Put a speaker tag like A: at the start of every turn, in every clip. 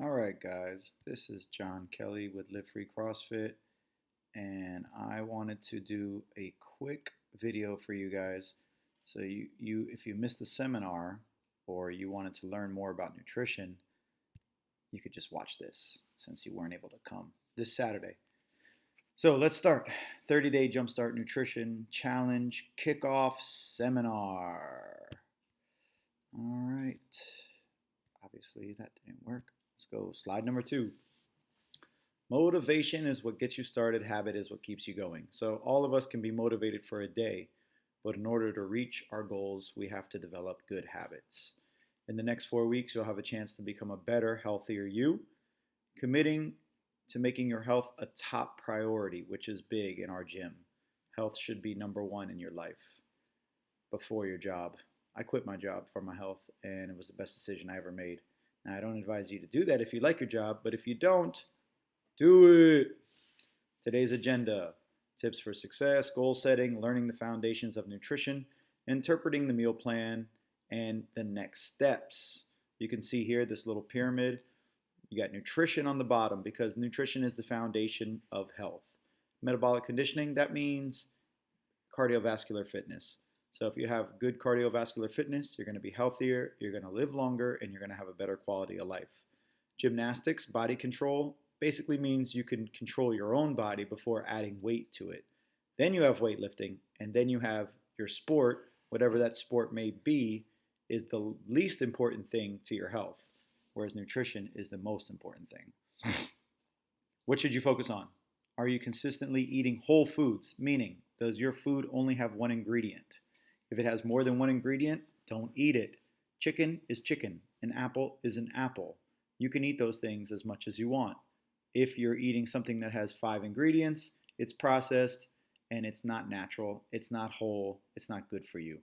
A: All right, guys, this is John Kelly with Live Free CrossFit, and I wanted to do a quick video for you guys. So if you missed the seminar or you wanted to learn more about nutrition, you could just watch this since you weren't able to come this Saturday. So let's start. 30-day Jumpstart Nutrition Challenge Kickoff Seminar. All right. Obviously that didn't work. Let's go. Slide number 2. Motivation is what gets you started. Habit is what keeps you going. So all of us can be motivated for a day, but in order to reach our goals, we have to develop good habits. In the next 4 weeks, you'll have a chance to become a better, healthier you, committing to making your health a top priority, which is big in our gym. Health should be number one in your life before your job. I quit my job for my health, and it was the best decision I ever made. Now, I don't advise you to do that if you like your job, but if you don't, do it. Today's agenda: tips for success, goal setting, learning the foundations of nutrition, interpreting the meal plan, and the next steps. You can see here this little pyramid. You got nutrition on the bottom because nutrition is the foundation of health. Metabolic conditioning, that means cardiovascular fitness. So if you have good cardiovascular fitness, you're going to be healthier, you're going to live longer, and you're going to have a better quality of life. Gymnastics, body control, basically means you can control your own body before adding weight to it. Then you have weightlifting, and then you have your sport, whatever that sport may be, is the least important thing to your health, whereas nutrition is the most important thing. What should you focus on? Are you consistently eating whole foods? Meaning, does your food only have one ingredient? If it has more than one ingredient, don't eat it. Chicken is chicken. An apple is an apple. You can eat those things as much as you want. If you're eating something that has 5 ingredients, it's processed and it's not natural, it's not whole, it's not good for you.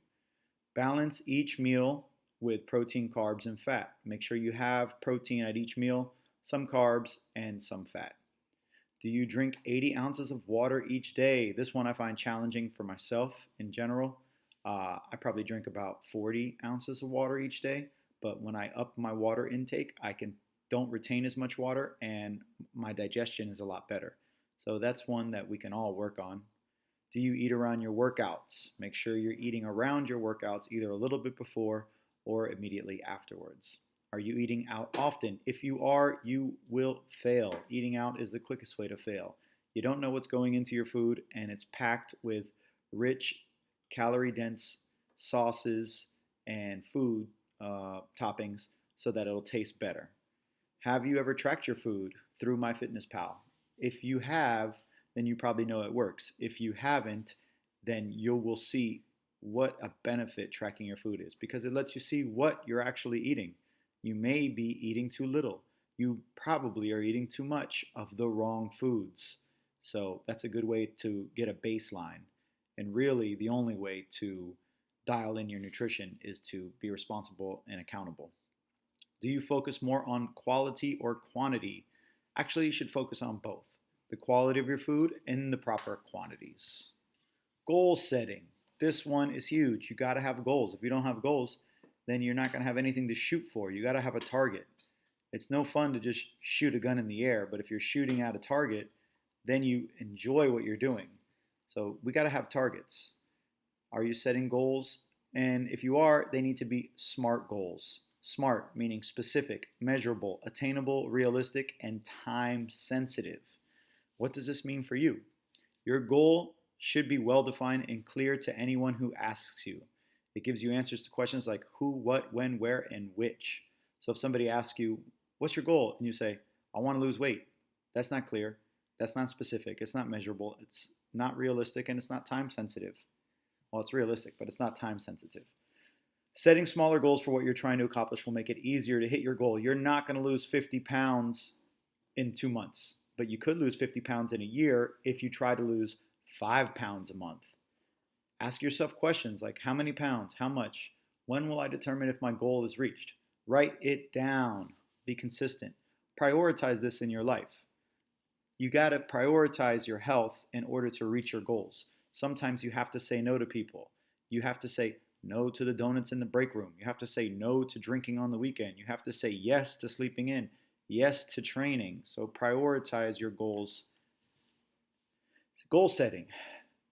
A: Balance each meal with protein, carbs, and fat. Make sure you have protein at each meal, some carbs, and some fat. Do you drink 80 ounces of water each day? This one I find challenging for myself in general. I probably drink about 40 ounces of water each day, but when I up my water intake, don't retain as much water and my digestion is a lot better. So that's one that we can all work on. Do you eat around your workouts? Make sure you're eating around your workouts either a little bit before or immediately afterwards. Are you eating out often? If you are, you will fail. Eating out is the quickest way to fail. You don't know what's going into your food, and it's packed with rich, calorie-dense sauces and food toppings so that it'll taste better. Have you ever tracked your food through MyFitnessPal? If you have, then you probably know it works. If you haven't, then you will see what a benefit tracking your food is because it lets you see what you're actually eating. You may be eating too little. You probably are eating too much of the wrong foods. So that's a good way to get a baseline. And really, the only way to dial in your nutrition is to be responsible and accountable. Do you focus more on quality or quantity? Actually, you should focus on both the quality of your food and the proper quantities. Goal setting. This one is huge. You got to have goals. If you don't have goals, then you're not going to have anything to shoot for. You got to have a target. It's no fun to just shoot a gun in the air, but if you're shooting at a target, then you enjoy what you're doing. So we got to have targets. Are you setting goals? And if you are, they need to be SMART goals. SMART meaning specific, measurable, attainable, realistic, and time sensitive. What does this mean for you? Your goal should be well defined and clear to anyone who asks you. It gives you answers to questions like who, what, when, where, and which. So if somebody asks you, what's your goal? And you say, I want to lose weight. That's not clear. That's not specific. It's not measurable. It's not realistic, and it's not time sensitive. Well, it's realistic, but it's not time sensitive. Setting smaller goals for what you're trying to accomplish will make it easier to hit your goal. You're not going to lose 50 pounds in 2 months, but you could lose 50 pounds in a year if you try to lose 5 pounds a month. Ask yourself questions like how many pounds, how much, when will I determine if my goal is reached? Write it down. Be consistent. Prioritize this in your life. You got to prioritize your health in order to reach your goals. Sometimes you have to say no to people. You have to say no to the donuts in the break room. You have to say no to drinking on the weekend. You have to say yes to sleeping in. Yes to training. So prioritize your goals. Goal setting.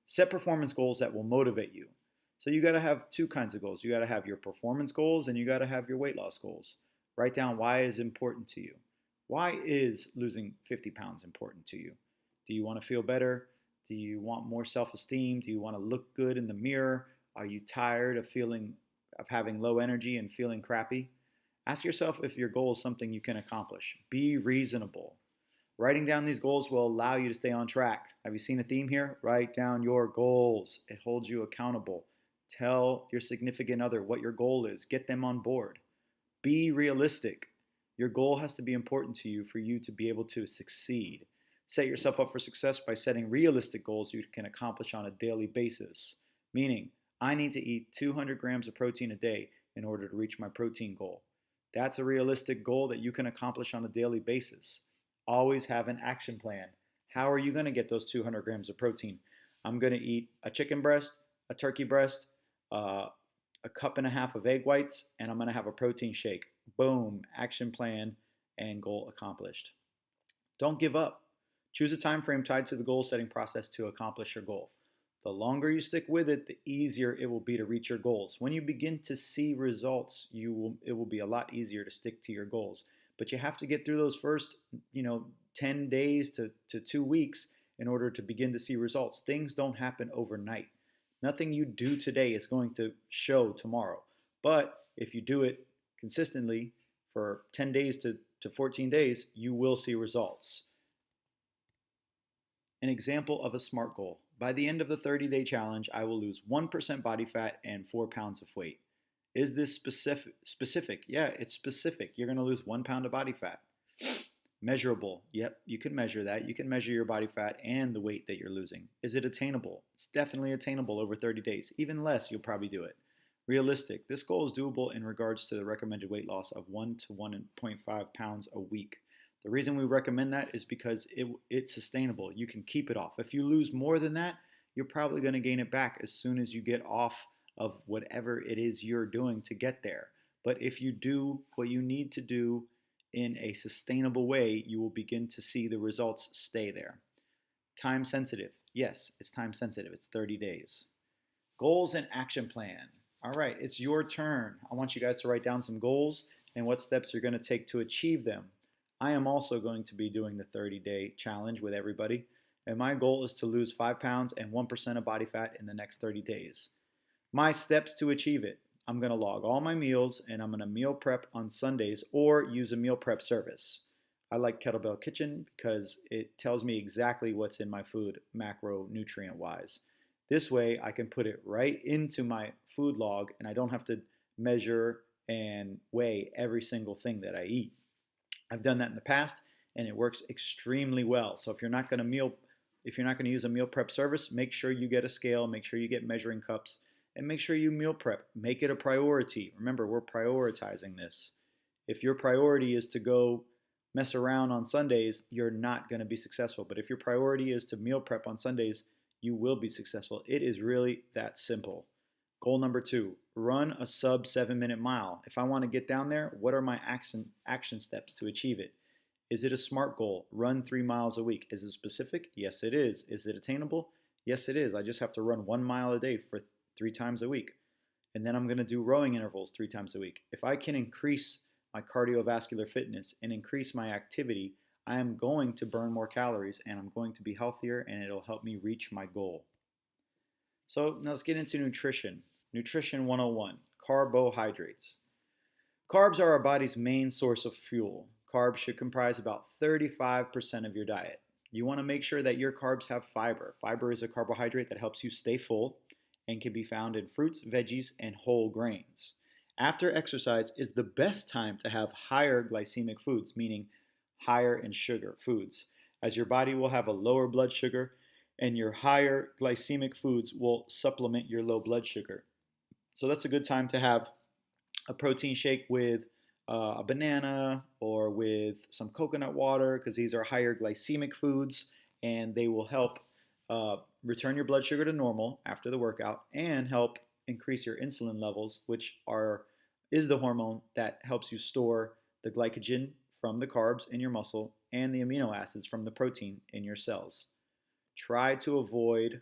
A: Set performance goals that will motivate you. So you got to have two kinds of goals. You got to have your performance goals and you got to have your weight loss goals. Write down why is important to you. Why is losing 50 pounds important to you? Do you want to feel better? Do you want more self-esteem? Do you want to look good in the mirror? Are you tired of having low energy and feeling crappy? Ask yourself if your goal is something you can accomplish. Be reasonable. Writing down these goals will allow you to stay on track. Have you seen a theme here? Write down your goals. It holds you accountable. Tell your significant other what your goal is. Get them on board. Be realistic. Your goal has to be important to you for you to be able to succeed. Set yourself up for success by setting realistic goals you can accomplish on a daily basis. Meaning, I need to eat 200 grams of protein a day in order to reach my protein goal. That's a realistic goal that you can accomplish on a daily basis. Always have an action plan. How are you going to get those 200 grams of protein? I'm going to eat a chicken breast, a turkey breast, a cup and a half of egg whites, and I'm going to have a protein shake. Boom, action plan and goal accomplished. Don't give up. Choose a time frame tied to the goal setting process to accomplish your goal. The longer you stick with it, the easier it will be to reach your goals. When you begin to see results, it will be a lot easier to stick to your goals. But you have to get through those first, 10 days to 2 weeks in order to begin to see results. Things don't happen overnight. Nothing you do today is going to show tomorrow. But if you do it consistently for 10 days to 14 days, you will see results. An example of a SMART goal. By the end of the 30-day challenge, I will lose 1% body fat and 4 pounds of weight. Is this specific? Yeah, it's specific. You're going to lose 1 pound of body fat. Measurable. Yep, you can measure that. You can measure your body fat and the weight that you're losing. Is it attainable? It's definitely attainable over 30 days. Even less, you'll probably do it. Realistic. This goal is doable in regards to the recommended weight loss of 1 to 1.5 pounds a week. The reason we recommend that is because it's sustainable. You can keep it off. If you lose more than that, you're probably going to gain it back as soon as you get off of whatever it is you're doing to get there. But if you do what you need to do in a sustainable way, you will begin to see the results stay there. Time sensitive. Yes, it's time sensitive. It's 30 days. Goals and action plan. All right, it's your turn. I want you guys to write down some goals and what steps you're going to take to achieve them. I am also going to be doing the 30-day challenge with everybody, and my goal is to lose 5 pounds and 1% of body fat in the next 30 days. My steps to achieve it. I'm going to log all my meals and I'm going to meal prep on Sundays or use a meal prep service. I like Kettlebell Kitchen because it tells me exactly what's in my food macronutrient wise. This way I can put it right into my food log and I don't have to measure and weigh every single thing that I eat. I've done that in the past and it works extremely well. So if you're not going to use a meal prep service, make sure you get a scale, make sure you get measuring cups, and make sure you meal prep. Make it a priority. Remember, we're prioritizing this. If your priority is to go mess around on Sundays, you're not going to be successful. But if your priority is to meal prep on Sundays, you will be successful. It is really that simple. Goal number 2, run a sub 7-minute mile. If I want to get down there, what are my action steps to achieve it? Is it a SMART goal? Run 3 miles a week. Is it specific? Yes, it is. Is it attainable? Yes, it is. I just have to run 1 mile a day for 3 times a week. And then I'm going to do rowing intervals 3 times a week. If I can increase my cardiovascular fitness and increase my activity, I am going to burn more calories and I'm going to be healthier and it'll help me reach my goal. So now let's get into nutrition. Nutrition 101, carbohydrates. Carbs are our body's main source of fuel. Carbs should comprise about 35% of your diet. You want to make sure that your carbs have fiber. Fiber is a carbohydrate that helps you stay full and can be found in fruits, veggies, and whole grains. After exercise is the best time to have higher glycemic foods, meaning higher in sugar foods, as your body will have a lower blood sugar and your higher glycemic foods will supplement your low blood sugar. So that's a good time to have a protein shake with a banana or with some coconut water because these are higher glycemic foods and they will help return your blood sugar to normal after the workout and help increase your insulin levels, which is the hormone that helps you store the glycogen from the carbs in your muscle and the amino acids from the protein in your cells. Avoid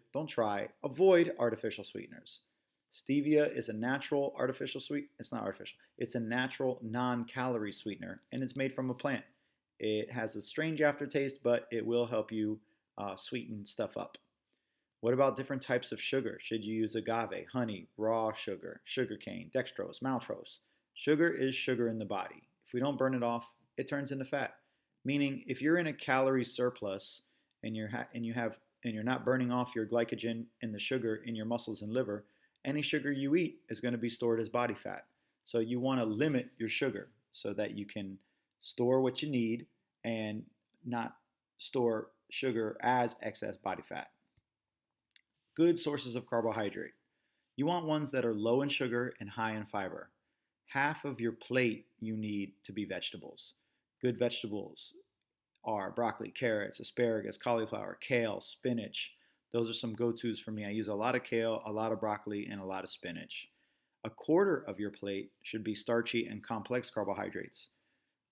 A: artificial sweeteners. Stevia is a natural artificial sweet. It's not artificial. It's a natural non-calorie sweetener, and it's made from a plant. It has a strange aftertaste, but it will help you sweeten stuff up. What about different types of sugar? Should you use agave, honey, raw sugar, sugarcane, dextrose, maltose? Sugar is sugar in the body. If we don't burn it off, it turns into fat. Meaning, if you're in a calorie surplus and you're not burning off your glycogen and the sugar in your muscles and liver, any sugar you eat is going to be stored as body fat. So you want to limit your sugar so that you can store what you need and not store sugar as excess body fat. Good sources of carbohydrate. You want ones that are low in sugar and high in fiber. Half of your plate you need to be vegetables. Good vegetables are broccoli, carrots, asparagus, cauliflower, kale, spinach. Those are some go-tos for me. I use a lot of kale, a lot of broccoli, and a lot of spinach. A quarter of your plate should be starchy and complex carbohydrates.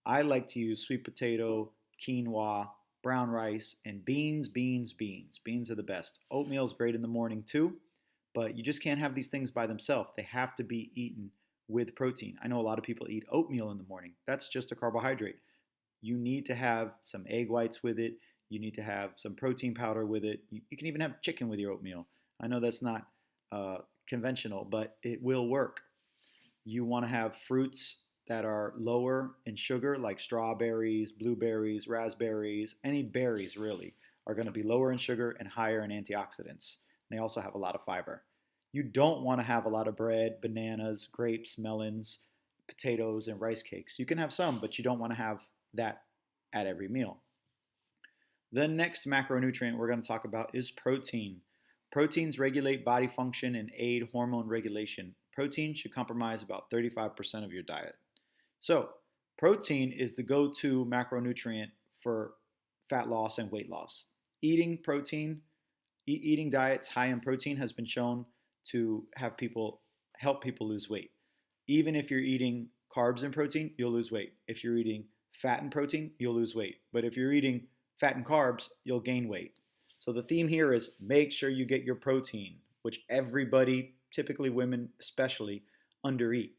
A: I like to use sweet potato, quinoa, brown rice, and beans, beans, beans. Beans are the best. Oatmeal is great in the morning too, but you just can't have these things by themselves. They have to be eaten with protein. I know a lot of people eat oatmeal in the morning. That's just a carbohydrate. You need to have some egg whites with it. You need to have some protein powder with it. You can even have chicken with your oatmeal. I know that's not conventional, but it will work. You want to have fruits that are lower in sugar, like strawberries, blueberries, raspberries, any berries really, are going to be lower in sugar and higher in antioxidants. They also have a lot of fiber. You don't want to have a lot of bread, bananas, grapes, melons, potatoes, and rice cakes. You can have some, but you don't want to have that at every meal. The next macronutrient we're going to talk about is protein. Proteins regulate body function and aid hormone regulation. Protein should comprise about 35% of your diet. So, protein is the go-to macronutrient for fat loss and weight loss. Eating diets high in protein has been shown to help people lose weight. Even if you're eating carbs and protein, you'll lose weight. If you're eating fat and protein, you'll lose weight. But if you're eating fat and carbs, you'll gain weight. So the theme here is make sure you get your protein, which everybody, typically women especially, undereat.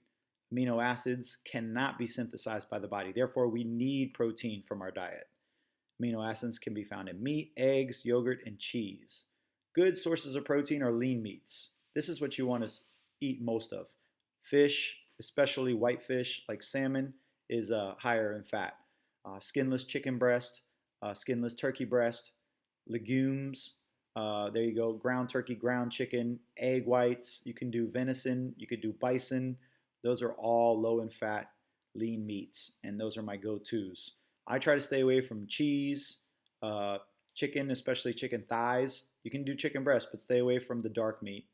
A: Amino acids cannot be synthesized by the body. Therefore, we need protein from our diet. Amino acids can be found in meat, eggs, yogurt, and cheese. Good sources of protein are lean meats. This is what you want to eat most of. Fish, especially white fish like salmon, is higher in fat. Skinless chicken breast, skinless turkey breast, legumes, there you go, ground turkey, ground chicken, egg whites. You can do venison, you could do bison. Those are all low in fat, lean meats, and those are my go-tos. I try to stay away from cheese, chicken, especially chicken thighs. You can do chicken breast, but stay away from the dark meat.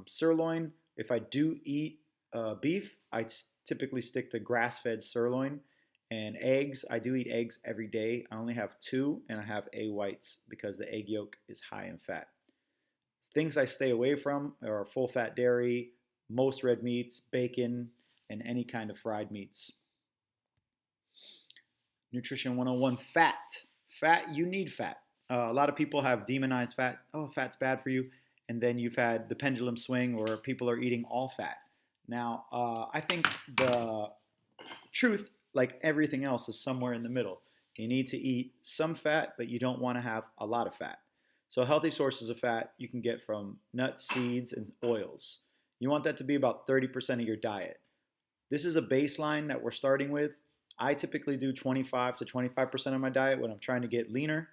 A: Sirloin, if I do eat beef, I typically stick to grass-fed sirloin. And eggs, I do eat eggs every day. I only have 2, and I have egg whites because the egg yolk is high in fat. Things I stay away from are full-fat dairy, most red meats, bacon, and any kind of fried meats. Nutrition 101, fat. Fat, you need fat. A lot of people have demonized fat. Oh, fat's bad for you. And then you've had the pendulum swing where people are eating all fat. Now, I think the truth, like everything else, is somewhere in the middle. You need to eat some fat, but you don't want to have a lot of fat. So healthy sources of fat you can get from nuts, seeds, and oils. You want that to be about 30% of your diet. This is a baseline that we're starting with. I typically do 25 to 25% of my diet when I'm trying to get leaner,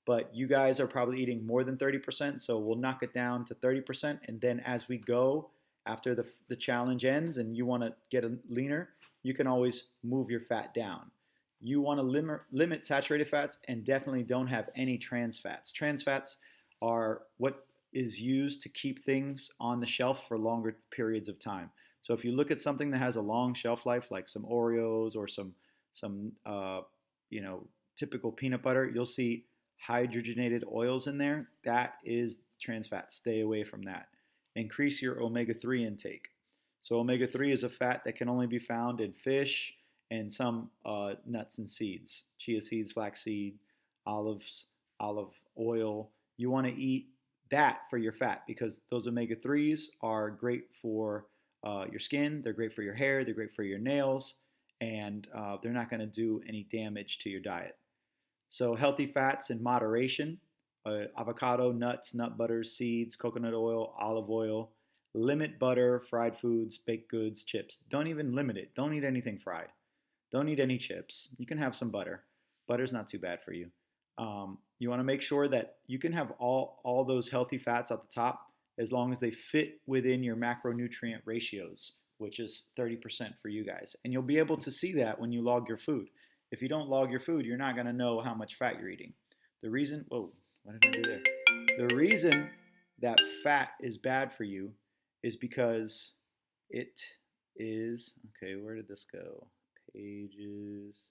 A: but you guys are probably eating more than 30%, so we'll knock it down to 30%, and then as we go, after the challenge ends and you want to get leaner, you can always move your fat down. You want to limit saturated fats and definitely don't have any trans fats. Trans fats are what is used to keep things on the shelf for longer periods of time. So if you look at something that has a long shelf life, like some Oreos or some typical peanut butter, you'll see hydrogenated oils in there. That is trans fat. Stay away from that. Increase your omega-3 intake. So omega-3 is a fat that can only be found in fish and some nuts and seeds, chia seeds, flaxseed, olives, olive oil. You want to eat that for your fat because those omega 3s are great for your skin, they're great for your hair, they're great for your nails, and they're not going to do any damage to your diet. So, healthy fats in moderation: avocado, nuts, nut butters, seeds, coconut oil, olive oil. Limit butter, fried foods, baked goods, chips. Don't even limit it. Don't eat anything fried. Don't eat any chips. You can have some butter. Butter's not too bad for you. You want to make sure that you can have all those healthy fats at the top as long as they fit within your macronutrient ratios, which is 30% for you guys. And you'll be able to see that when you log your food. If you don't log your food, you're not going to know how much fat you're eating. The reason, whoa, what did I do there? The reason that fat is bad for you is because it is, okay, where did this go? Pages.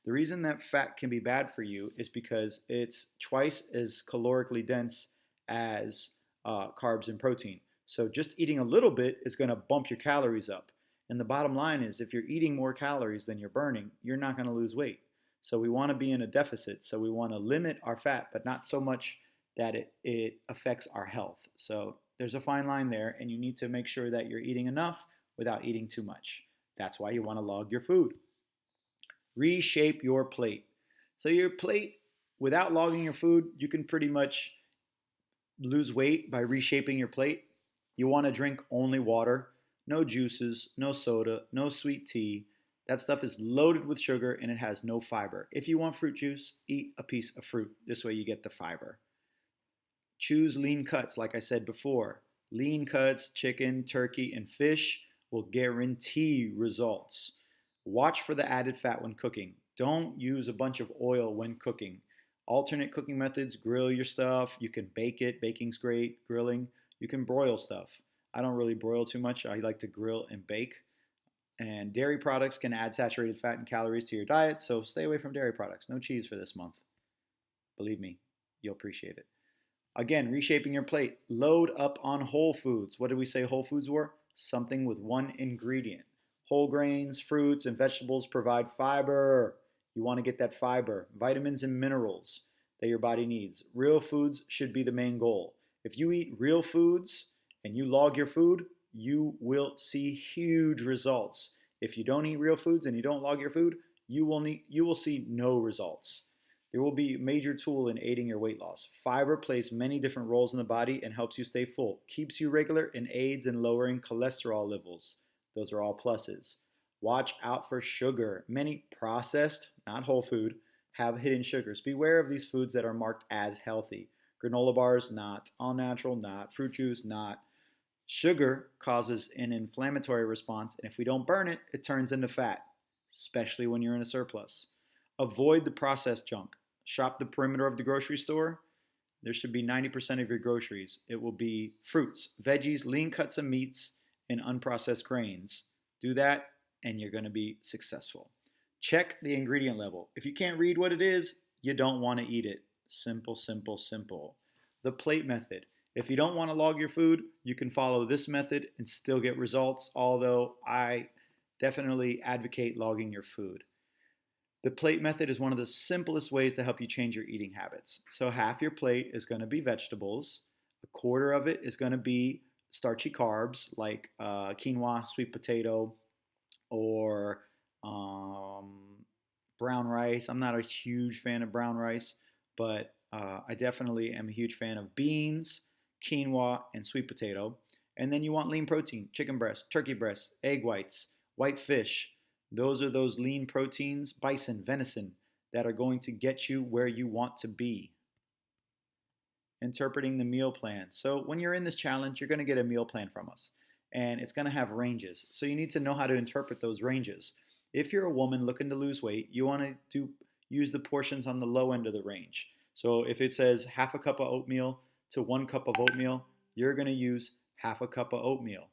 A: The reason that fat can be bad for you is because it's twice as calorically dense as carbs and protein. So just eating a little bit is going to bump your calories up. And the bottom line is if you're eating more calories than you're burning, you're not going to lose weight. So we want to be in a deficit. So we want to limit our fat, but not so much that it affects our health. So there's a fine line there, and you need to make sure that you're eating enough without eating too much. That's why you want to log your food. Reshape your plate. So your plate, without logging your food, you can pretty much lose weight by reshaping your plate. You want to drink only water, no juices, no soda, no sweet tea. That stuff is loaded with sugar and it has no fiber. If you want fruit juice, eat a piece of fruit. This way you get the fiber. Choose lean cuts, like I said before. Lean cuts, chicken, turkey, and fish will guarantee results. Watch for the added fat when cooking. Don't use a bunch of oil when cooking. Alternate cooking methods: grill your stuff. You can bake it. Baking's great. Grilling. You can broil stuff. I don't really broil too much. I like to grill and bake. And dairy products can add saturated fat and calories to your diet, so stay away from dairy products. No cheese for this month. Believe me, you'll appreciate it. Again, reshaping your plate. Load up on whole foods. What did we say whole foods were? Something with one ingredient. Whole grains, fruits, and vegetables provide fiber. You want to get that fiber, vitamins and minerals that your body needs. Real foods should be the main goal. If you eat real foods and you log your food, you will see huge results. If you don't eat real foods and you don't log your food, you will see no results. There will be a major tool in aiding your weight loss. Fiber plays many different roles in the body and helps you stay full, keeps you regular, and aids in lowering cholesterol levels. Those are all pluses. Watch out for sugar. Many processed, not whole food, have hidden sugars. Beware of these foods that are marked as healthy. Granola bars, not. All natural, not. Fruit juice, not. Sugar causes an inflammatory response, and if we don't burn it, it turns into fat, especially when you're in a surplus. Avoid the processed junk. Shop the perimeter of the grocery store. There should be 90% of your groceries. It will be fruits, veggies, lean cuts of meats, and unprocessed grains. Do that, and you're going to be successful. Check the ingredient level. If you can't read what it is, you don't want to eat it. Simple, simple, simple. The plate method. If you don't want to log your food, you can follow this method and still get results, although I definitely advocate logging your food. The plate method is one of the simplest ways to help you change your eating habits. So half your plate is going to be vegetables. A quarter of it is going to be starchy carbs like quinoa, sweet potato, or brown rice. I'm not a huge fan of brown rice, but I definitely am a huge fan of beans, quinoa, and sweet potato. And then you want lean protein: chicken breast, turkey breast, egg whites, white fish. Those are those lean proteins, bison, venison, that are going to get you where you want to be. Interpreting the meal plan. So when you're in this challenge, you're going to get a meal plan from us, and it's going to have ranges. So you need to know how to interpret those ranges. If you're a woman looking to lose weight, you want to use the portions on the low end of the range. So if it says half a cup of oatmeal to 1 cup of oatmeal, you're going to use half a cup of oatmeal.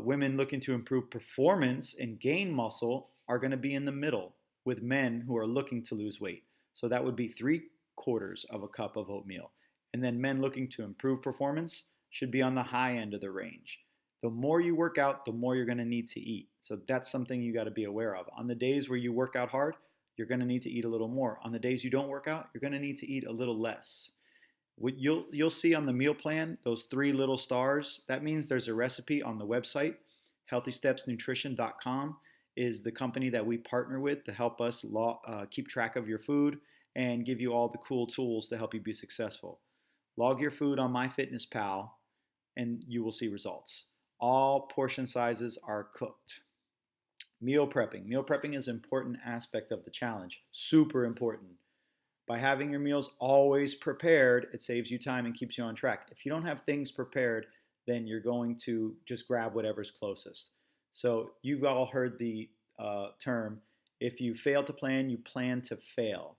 A: Women looking to improve performance and gain muscle are going to be in the middle, with men who are looking to lose weight. So that would be 3/4 of a cup of oatmeal. And then men looking to improve performance should be on the high end of the range. The more you work out, the more you're going to need to eat. So that's something you got to be aware of. On the days where you work out hard, you're going to need to eat a little more. On the days you don't work out, you're going to need to eat a little less. What you'll see on the meal plan, those three little stars, that means there's a recipe on the website. HealthyStepsNutrition.com is the company that we partner with to help us keep track of your food and give you all the cool tools to help you be successful. Log your food on MyFitnessPal and you will see results. All portion sizes are cooked. Meal prepping. Meal prepping is an important aspect of the challenge. Super important. By having your meals always prepared, it saves you time and keeps you on track. If you don't have things prepared, then you're going to just grab whatever's closest. So you've all heard the term, if you fail to plan, you plan to fail.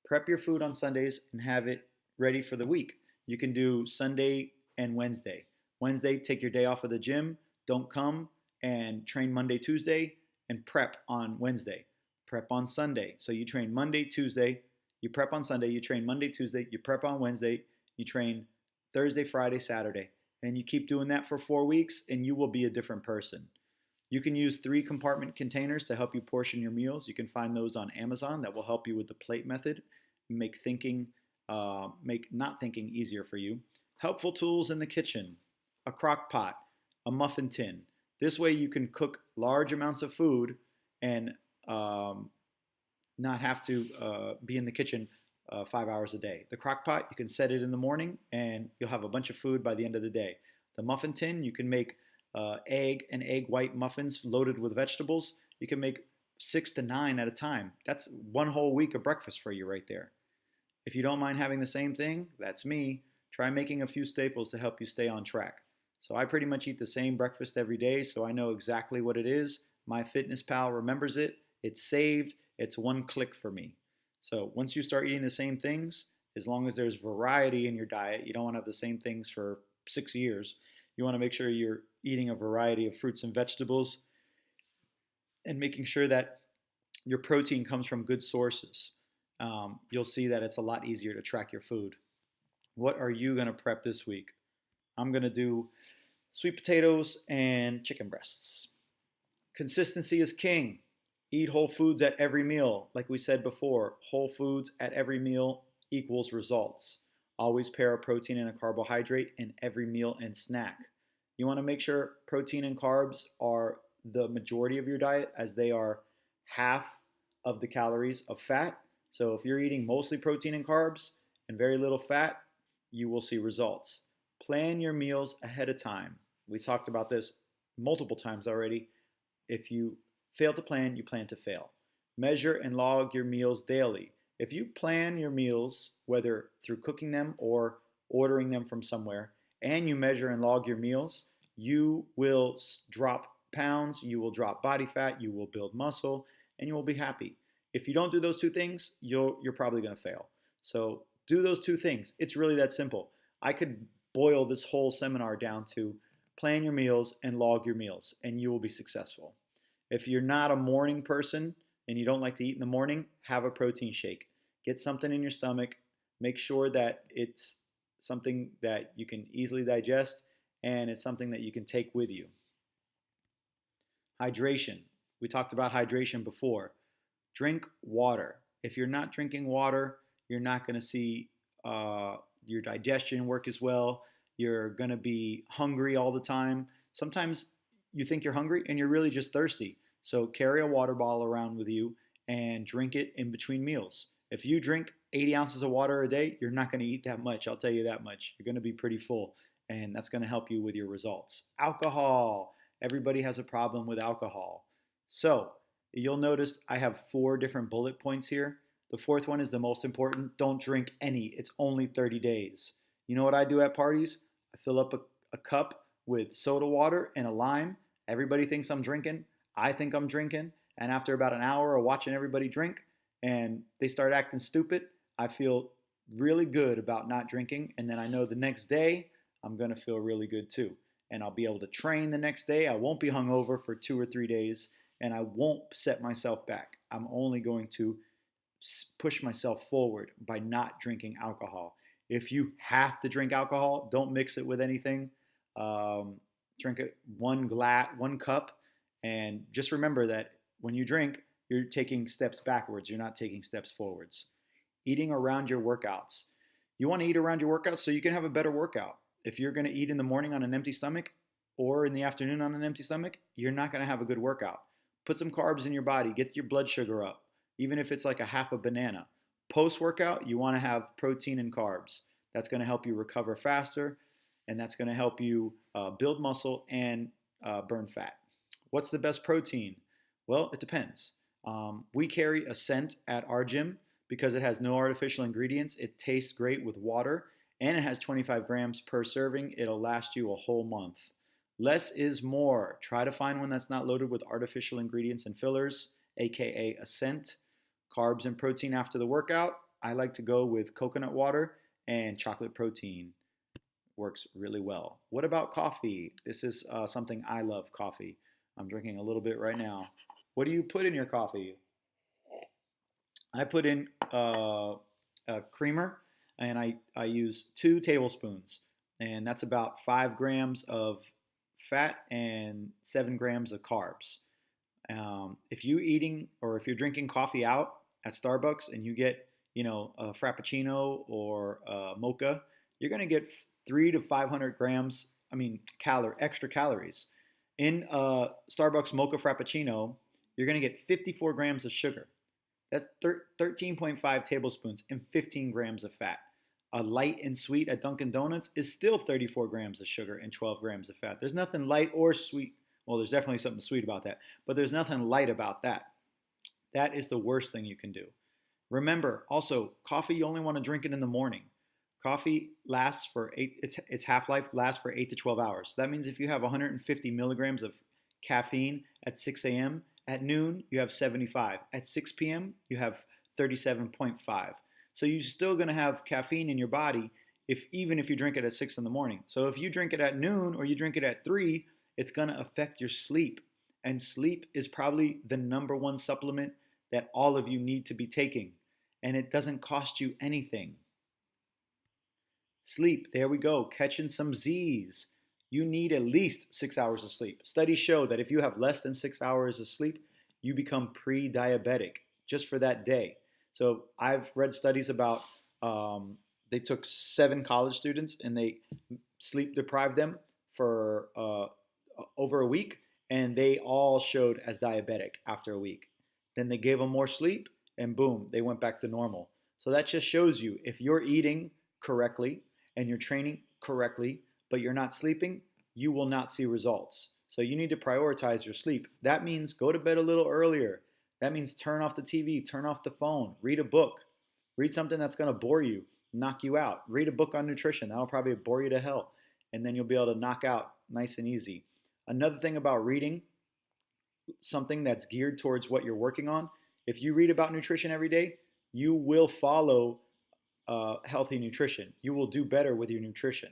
A: Prep your food on Sundays and have it ready for the week. You can do Sunday and Wednesday. Wednesday, take your day off of the gym, don't come and train Monday, Tuesday, and prep on Wednesday. Prep on Sunday. So you train Monday, Tuesday, you prep on Sunday, you train Monday, Tuesday, you prep on Wednesday, you train Thursday, Friday, Saturday. And you keep doing that for 4 weeks and you will be a different person. You can use 3 compartment containers to help you portion your meals. You can find those on Amazon that will help you with the plate method, make not thinking easier for you. Helpful tools in the kitchen, a crock pot, a muffin tin. This way you can cook large amounts of food and not have to be in the kitchen 5 hours a day. The crock pot, you can set it in the morning and you'll have a bunch of food by the end of the day. The muffin tin, you can make egg and egg white muffins loaded with vegetables. You can make 6 to 9 at a time. That's one whole week of breakfast for you right there. If you don't mind having the same thing, that's me. Try making a few staples to help you stay on track. So I pretty much eat the same breakfast every day, so I know exactly what it is. MyFitnessPal remembers it. It's saved. It's one click for me. So once you start eating the same things, as long as there's variety in your diet, you don't want to have the same things for 6 years. You want to make sure you're eating a variety of fruits and vegetables and making sure that your protein comes from good sources. You'll see that it's a lot easier to track your food. What are you going to prep this week? I'm going to do sweet potatoes and chicken breasts. Consistency is king. Eat whole foods at every meal. Like we said before, whole foods at every meal equals results. Always pair a protein and a carbohydrate in every meal and snack. You want to make sure protein and carbs are the majority of your diet, as they are half of the calories of fat. So if you're eating mostly protein and carbs and very little fat, you will see results. Plan your meals ahead of time. We talked about this multiple times already. If you fail to plan, you plan to fail. Measure and log your meals daily. If you plan your meals, whether through cooking them or ordering them from somewhere, and you measure and log your meals, you will drop pounds, you will drop body fat, you will build muscle, and you will be happy. If you don't do those 2 things, you're probably going to fail. So do those 2 things. It's really that simple. I could boil this whole seminar down to plan your meals and log your meals, and you will be successful. If you're not a morning person and you don't like to eat in the morning, have a protein shake. Get something in your stomach. Make sure that it's something that you can easily digest and it's something that you can take with you. Hydration. We talked about hydration before. Drink water. If you're not drinking water, you're not going to see your digestion work as well. You're going to be hungry all the time. Sometimes you think you're hungry and you're really just thirsty. So carry a water bottle around with you and drink it in between meals. If you drink 80 ounces of water a day, you're not going to eat that much. I'll tell you that much. You're going to be pretty full, and that's going to help you with your results. Alcohol. Everybody has a problem with alcohol. So you'll notice I have 4 different bullet points here. The 4th one is the most important. Don't drink any. It's only 30 days. You know what I do at parties? I fill up a cup with soda water and a lime. Everybody thinks I'm drinking. I think I'm drinking. And after about an hour of watching everybody drink and they start acting stupid, I feel really good about not drinking. And then I know the next day I'm going to feel really good too. And I'll be able to train the next day. I won't be hungover for 2 or 3 days. And I won't set myself back. I'm only going to push myself forward by not drinking alcohol. If you have to drink alcohol, don't mix it with anything. Drink it one cup, And just remember that when you drink, you're taking steps backwards, you're not taking steps forwards. Eating around your workouts. You want to eat around your workouts so you can have a better workout. If you're going to eat in the morning on an empty stomach or in the afternoon on an empty stomach, you're not going to have a good workout. Put some carbs in your body, get your blood sugar up, even if it's like a half a banana. Post workout, you want to have protein and carbs. That's going to help you recover faster, and that's going to help you build muscle and burn fat. What's the best protein? Well, it depends. We carry Ascent at our gym because it has no artificial ingredients. It tastes great with water, and it has 25 grams per serving. It'll last you a whole month. Less is more. Try to find one that's not loaded with artificial ingredients and fillers, aka Ascent. Carbs and protein after the workout. I like to go with coconut water and chocolate protein. Works really well. What about coffee? This is something I love, coffee. I'm drinking a little bit right now. What do you put in your coffee? I put in a creamer, and I use 2 tablespoons, and that's about 5 grams of fat and 7 grams of carbs. If you eating or if you're drinking coffee out at Starbucks and you get a frappuccino or a mocha, you're gonna get 300 to 500 grams. Extra calories. In a Starbucks mocha frappuccino, you're gonna get 54 grams of sugar. That's 13.5 tablespoons and 15 grams of fat. A light and sweet at Dunkin' Donuts is still 34 grams of sugar and 12 grams of fat. There's nothing light or sweet. Well, there's definitely something sweet about that, but there's nothing light about that. That is the worst thing you can do. Remember, also, coffee, you only want to drink it in the morning. Coffee lasts for its half-life lasts for 8 to 12 hours. So that means if you have 150 milligrams of caffeine at 6 a.m., at noon, you have 75. At 6 p.m., you have 37.5. So you're still going to have caffeine in your body even if you drink it at 6 in the morning. So if you drink it at noon or you drink it at 3, it's going to affect your sleep. And sleep is probably the number one supplement that all of you need to be taking. And it doesn't cost you anything. Sleep, there we go, catching some Z's. You need at least 6 hours of sleep. Studies show that if you have less than 6 hours of sleep, you become pre-diabetic just for that day. So I've read studies about they took 7 college students and they sleep deprived them for over a week, and they all showed as diabetic after a week. Then they gave them more sleep, and boom, they went back to normal. So that just shows you if you're eating correctly and you're training correctly, but you're not sleeping, you will not see results. So you need to prioritize your sleep. That means go to bed a little earlier. That means turn off the TV, turn off the phone, read a book. Read something that's going to bore you, knock you out. Read a book on nutrition. That'll probably bore you to hell. And then you'll be able to knock out nice and easy. Another thing about reading, something that's geared towards what you're working on, if you read about nutrition every day, you will follow healthy nutrition. You will do better with your nutrition.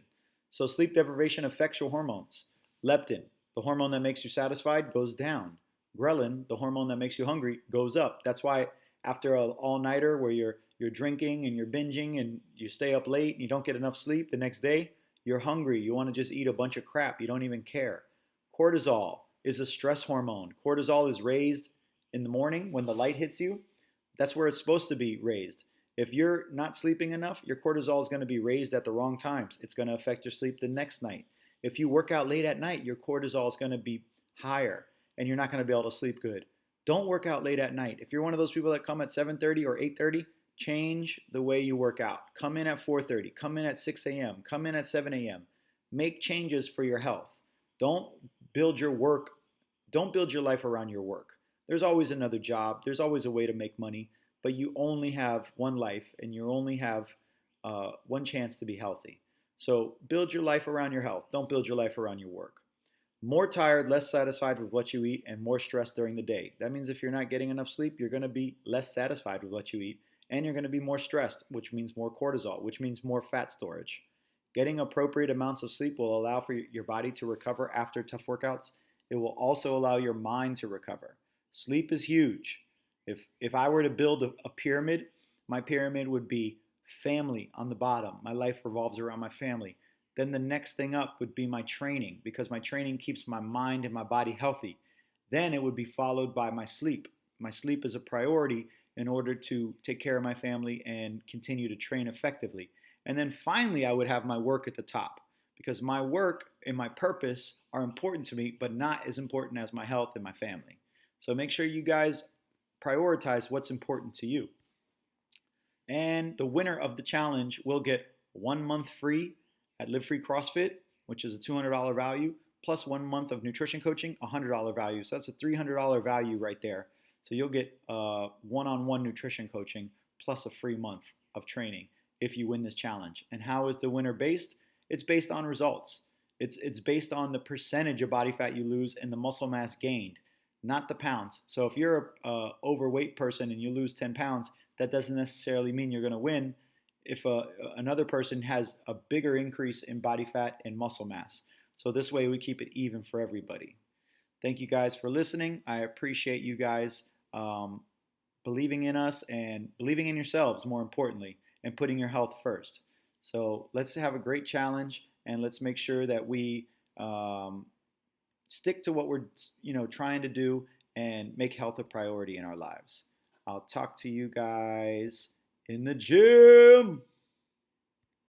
A: So sleep deprivation affects your hormones. Leptin, the hormone that makes you satisfied, goes down. Ghrelin, the hormone that makes you hungry, goes up. That's why after an all-nighter where you're drinking and you're binging and you stay up late and you don't get enough sleep the next day, you're hungry. You want to just eat a bunch of crap. You don't even care. Cortisol is a stress hormone. Cortisol is raised in the morning when the light hits you. That's where it's supposed to be raised. If you're not sleeping enough, your cortisol is going to be raised at the wrong times. It's going to affect your sleep the next night. If you work out late at night, your cortisol is going to be higher and you're not going to be able to sleep good. Don't work out late at night. If you're one of those people that come at 7:30 or 8:30, change the way you work out. Come in at 4:30, come in at 6 a.m., come in at 7 a.m. Make changes for your health. Don't build your life around your work. There's always another job. There's always a way to make money. But you only have one life and you only have one chance to be healthy. So build your life around your health. Don't build your life around your work. More tired, less satisfied with what you eat, and more stressed during the day. That means if you're not getting enough sleep, you're going to be less satisfied with what you eat, and you're going to be more stressed, which means more cortisol, which means more fat storage. Getting appropriate amounts of sleep will allow for your body to recover after tough workouts. It will also allow your mind to recover. Sleep is huge. If I were to build a pyramid, my pyramid would be family on the bottom. My life revolves around my family. Then the next thing up would be my training, because my training keeps my mind and my body healthy. Then it would be followed by my sleep. My sleep is a priority in order to take care of my family and continue to train effectively. And then finally, I would have my work at the top because my work and my purpose are important to me, but not as important as my health and my family. So make sure you guys prioritize what's important to you. And the winner of the challenge will get 1 month free at Live Free CrossFit, which is a $200 value, plus 1 month of nutrition coaching, $100 value. So that's a $300 value right there. So you'll get one-on-one nutrition coaching plus a free month of training if you win this challenge. And how is the winner based? It's based on results. It's based on the percentage of body fat you lose and the muscle mass gained, not the pounds. So if you're a overweight person and you lose 10 pounds, that doesn't necessarily mean you're going to win if another person has a bigger increase in body fat and muscle mass. So this way we keep it even for everybody. Thank you guys for listening. I appreciate you guys believing in us and believing in yourselves, more importantly, and putting your health first. So let's have a great challenge, and let's make sure that we stick to what we're trying to do and make health a priority in our lives. I'll talk to you guys in the gym.